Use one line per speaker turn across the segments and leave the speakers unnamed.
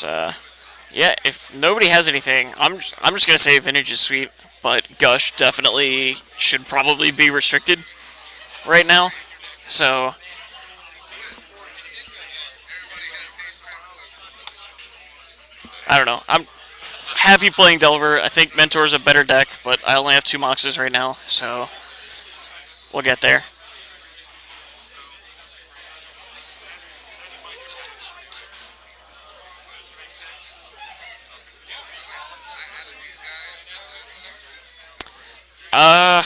Yeah, if nobody has anything, I'm just gonna say Vintage is sweet, but Gush definitely should probably be restricted right now. So I don't know. I'm happy playing Delver. I think Mentor's a better deck, but I only have 2 Moxes right now, so we'll get there. Uh,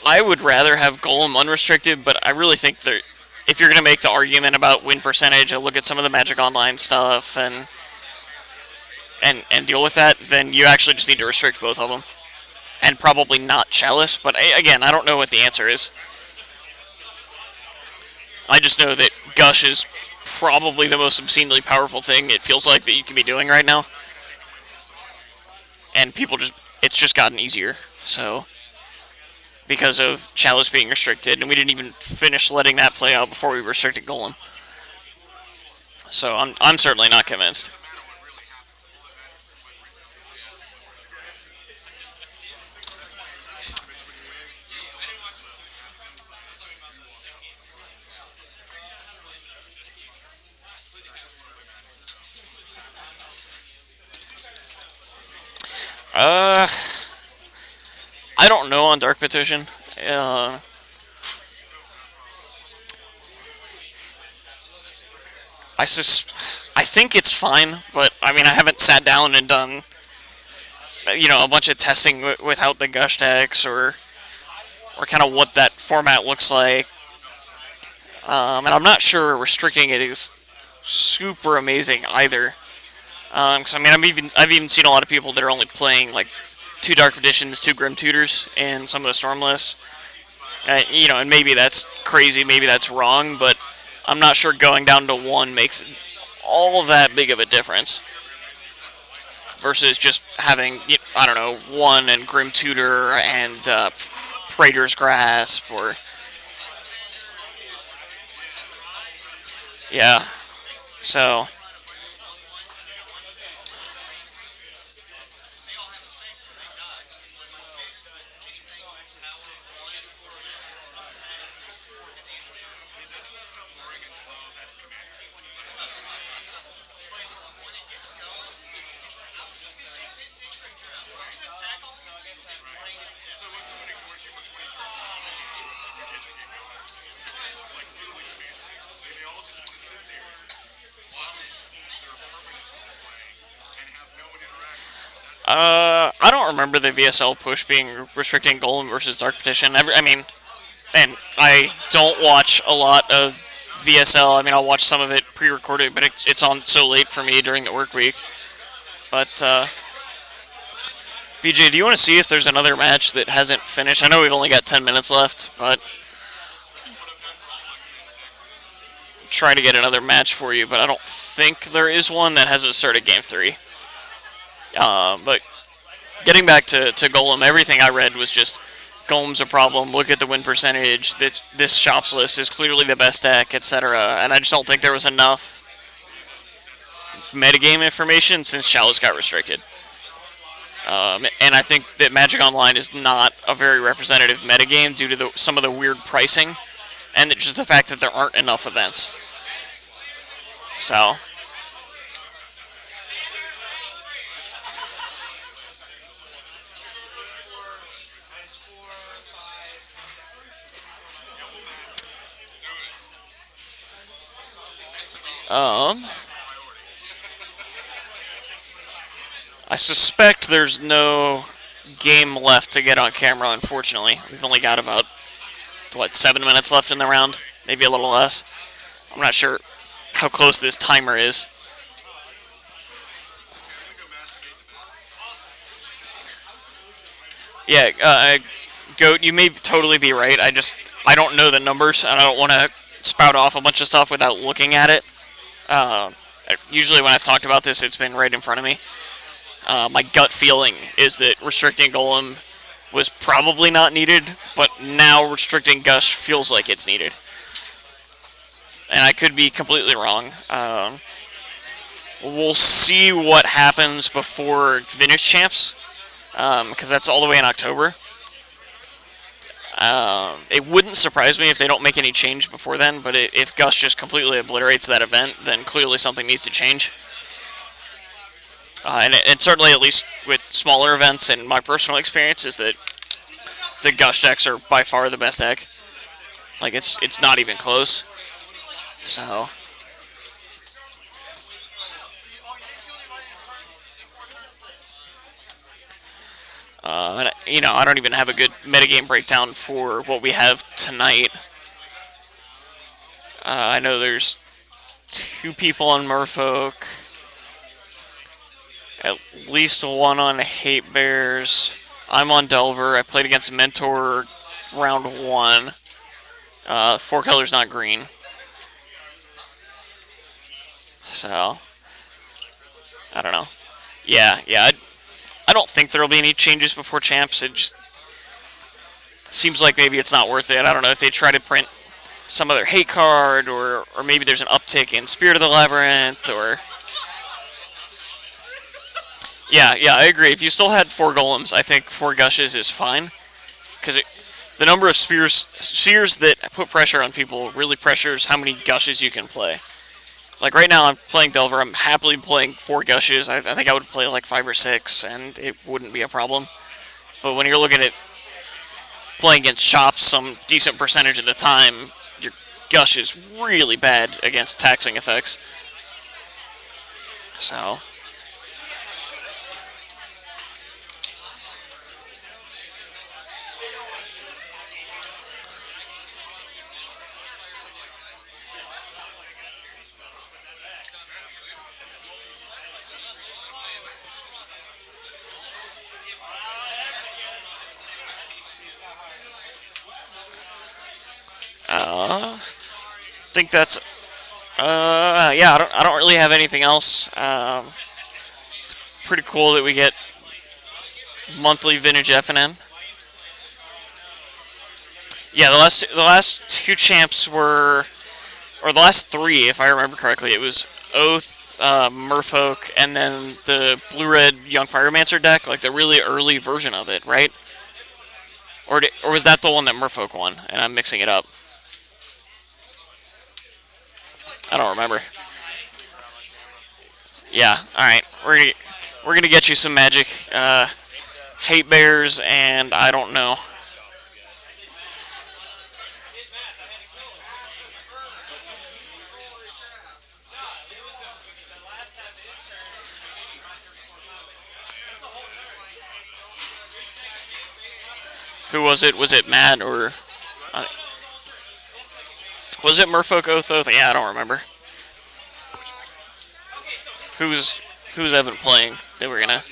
I would rather have Golem unrestricted, but I really think that if you're going to make the argument about win percentage, I look at some of the Magic Online stuff and deal with that, then you actually just need to restrict both of them. And probably not Chalice, but again, I don't know what the answer is. I just know that Gush is probably the most obscenely powerful thing it feels like that you can be doing right now. And it's just gotten easier. So, because of Chalice being restricted, and we didn't even finish letting that play out before we restricted Golem. So I'm certainly not convinced. Uh, I don't know on Dark Petition. Uh, I think it's fine, but I mean I haven't sat down and done a bunch of testing without the Gush decks or kind of what that format looks like. And I'm not sure restricting it is super amazing either. Because I mean I've even seen a lot of people that are only playing like 2 Dark Petitions, 2 Grim Tutors, and some of the Stormless. And maybe that's crazy, maybe that's wrong, but I'm not sure going down to 1 makes all that big of a difference. Versus just having, I don't know, 1 and Grim Tutor and Praetor's Grasp, or yeah. So I don't remember the VSL push being restricting Golem versus Dark Petition. I mean, and I don't watch a lot of VSL. I mean, I'll watch some of it pre-recorded, but it's on so late for me during the work week. But BJ, do you want to see if there's another match that hasn't finished? I know we've only got 10 minutes left, but try to get another match for you. But I don't think there is one that hasn't started Game 3. But getting back to Golem, everything I read was just Golem's a problem. Look at the win percentage. This shops list is clearly the best deck, etc. And I just don't think there was enough metagame information since Chalice got restricted. And I think that Magic Online is not a very representative metagame due to some of the weird pricing and just the fact that there aren't enough events. So I suspect there's no game left to get on camera, unfortunately. We've only got about, 7 minutes left in the round? Maybe a little less. I'm not sure how close this timer is. Yeah, Goat, you may totally be right. I don't know the numbers, and I don't want to spout off a bunch of stuff without looking at it. Usually when I've talked about this, it's been right in front of me. My gut feeling is that restricting Golem was probably not needed, but now restricting Gush feels like it's needed. And I could be completely wrong. We'll see what happens before Vintage Champs, because that's all the way in October. It wouldn't surprise me if they don't make any change before then, but if Gus just completely obliterates that event, then clearly something needs to change. And certainly, at least with smaller events, and my personal experience is that the Gush decks are by far the best deck. Like it's not even close. So I don't even have a good metagame breakdown for what we have tonight. I know there's two people on Merfolk, at least one on Hate Bears. I'm on Delver. I played against Mentor round one. Four colors, not green. So I don't know. Yeah. I don't think there'll be any changes before champs. It just seems like maybe it's not worth it. I don't know if they try to print some other hate card, or maybe there's an uptick in Spirit of the Labyrinth, or yeah, I agree. If you still had four golems, I think four gushes is fine, because the number of spheres that put pressure on people really pressures how many gushes you can play. Like right now, I'm playing Delver. I'm happily playing four gushes. I think I would play like five or six, and it wouldn't be a problem. But when you're looking at playing against shops some decent percentage of the time, your gush is really bad against taxing effects. So I think that's yeah. I don't really have anything else. Pretty cool that we get monthly vintage FNM. Yeah, the last two champs were, or the last three, if I remember correctly. It was Oath, Merfolk, and then the blue-red Young Pyromancer deck, like the really early version of it, right? Or was that the one that Merfolk won? And I'm mixing it up. I don't remember. Yeah. All right. We're gonna get you some magic. Hate Bears, and I don't know. Who was it? Was it Matt or uh, was it Merfolk Oath? Yeah, I don't remember. Who's who's Evan playing? They were gonna.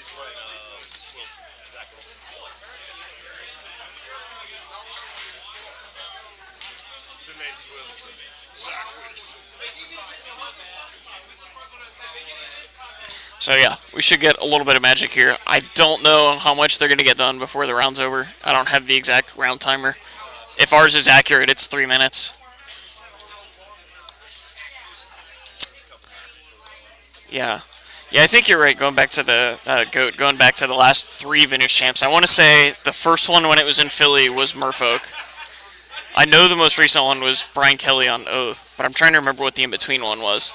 So yeah, we should get a little bit of magic here. I don't know how much they're gonna get done before the round's over. I don't have the exact round timer. If ours is accurate, it's 3 minutes. Yeah. Yeah, I think you're right. Going back to the going back to the last three vintage champs, I want to say the first one when it was in Philly was Merfolk. I know the most recent one was Brian Kelly on Oath, but I'm trying to remember what the in between one was.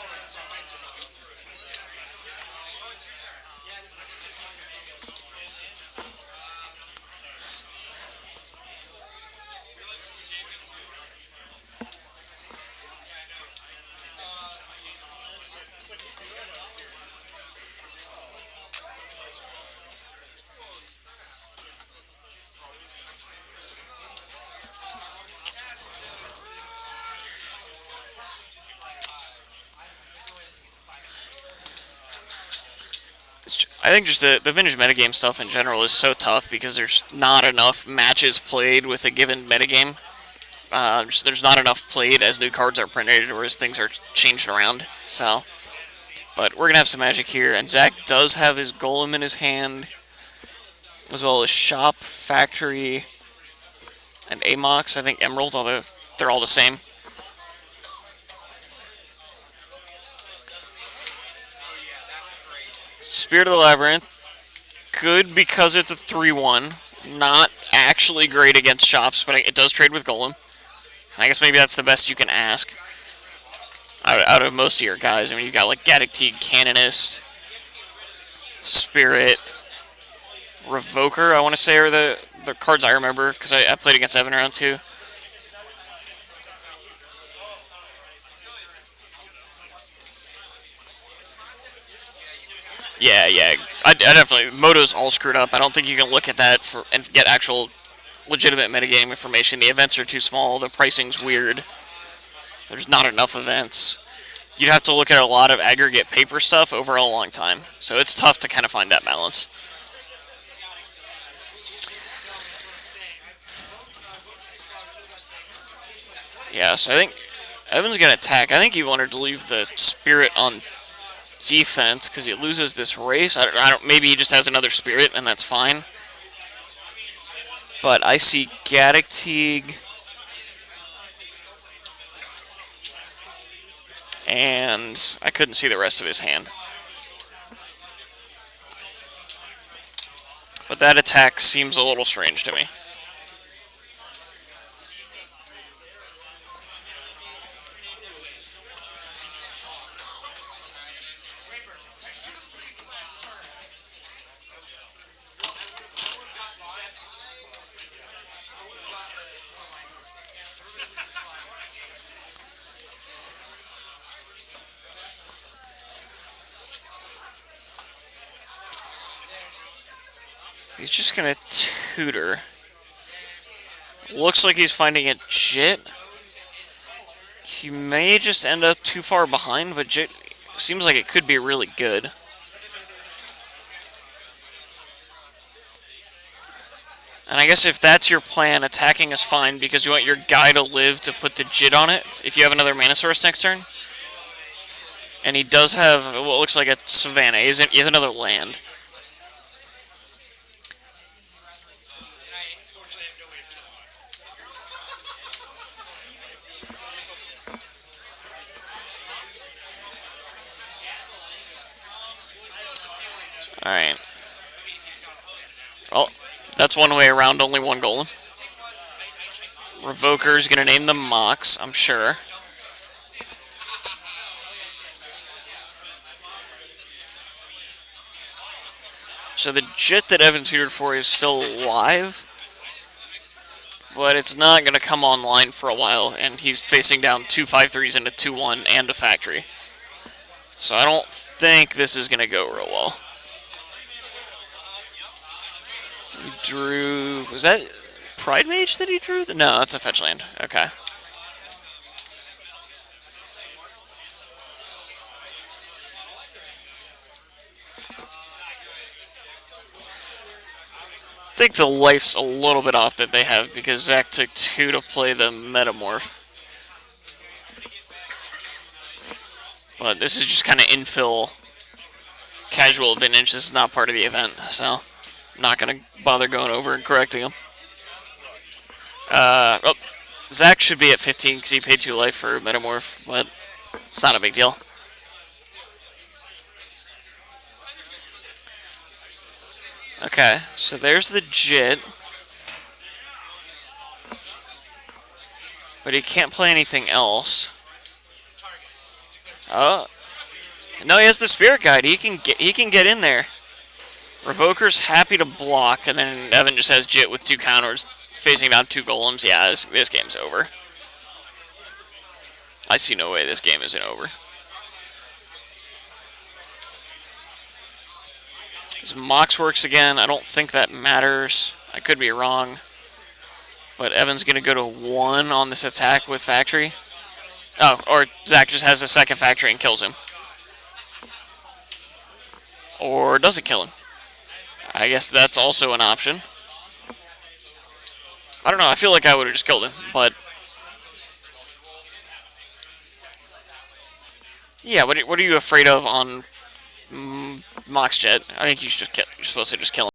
I think just the vintage metagame stuff in general is so tough because there's not enough matches played with a given metagame. There's not enough played as new cards are printed or as things are changed around. So, but we're gonna have some magic here, and Zach does have his golem in his hand, as well as shop, factory, and Amox. I think Emerald, although they're all the same. Spirit of the Labyrinth, good because it's a 3-1. Not actually great against shops, but it does trade with Golem. I guess maybe that's the best you can ask out of most of your guys. I mean, you've got like Gaddock Teeg, Canonist, Spirit, Revoker, I want to say, are the cards I remember because I played against Evan round 2. Yeah, yeah. I definitely. Moto's all screwed up. I don't think you can look at that and get actual legitimate metagame information. The events are too small. The pricing's weird. There's not enough events. You'd have to look at a lot of aggregate paper stuff over a long time. So it's tough to kind of find that balance. Yeah, so I think Evan's going to attack. I think he wanted to leave the Spirit on defense because he loses this race. I don't. Maybe he just has another Spirit and that's fine. But I see Gaddock Teeg and I couldn't see the rest of his hand. But that attack seems a little strange to me. He's just going to tutor. Looks like he's finding a Jit. He may just end up too far behind, but Jit seems like it could be really good. And I guess if that's your plan, attacking is fine because you want your guy to live to put the Jit on it if you have another Mana Source next turn. And he does have what looks like a Savannah. He has another land. Alright. Well, that's one way around only one Golem. Revoker's going to name them Mox, I'm sure. So the Jit that Evan tutored for is still alive. But it's not going to come online for a while, and he's facing down 2 5/3s and a 2/1 and a factory. So I don't think this is going to go real well. He drew... Was that Pride Mage that he drew? No, that's a fetch land. Okay. I think the life's a little bit off that they have because Zach took 2 to play the Metamorph. But this is just kind of infill casual vintage. This is not part of the event, so I'm not going to bother going over and correcting him. Oh, Zach should be at 15 because he paid 2 life for Metamorph, but it's not a big deal. Okay, so there's the Jit. But he can't play anything else. Oh. No, he has the Spirit Guide. He can get in there. Revoker's happy to block, and then Evan just has Jit with 2 counters, facing down 2 golems. Yeah, this game's over. I see no way this game isn't over. His Mox works again. I don't think that matters. I could be wrong. But Evan's going to go to 1 on this attack with Factory. Oh, or Zach just has a second Factory and kills him. Or doesn't kill him. I guess that's also an option. I don't know. I feel like I would have just killed him, but... Yeah, what are you afraid of on Mox Jet? I think you should you're supposed to just kill him.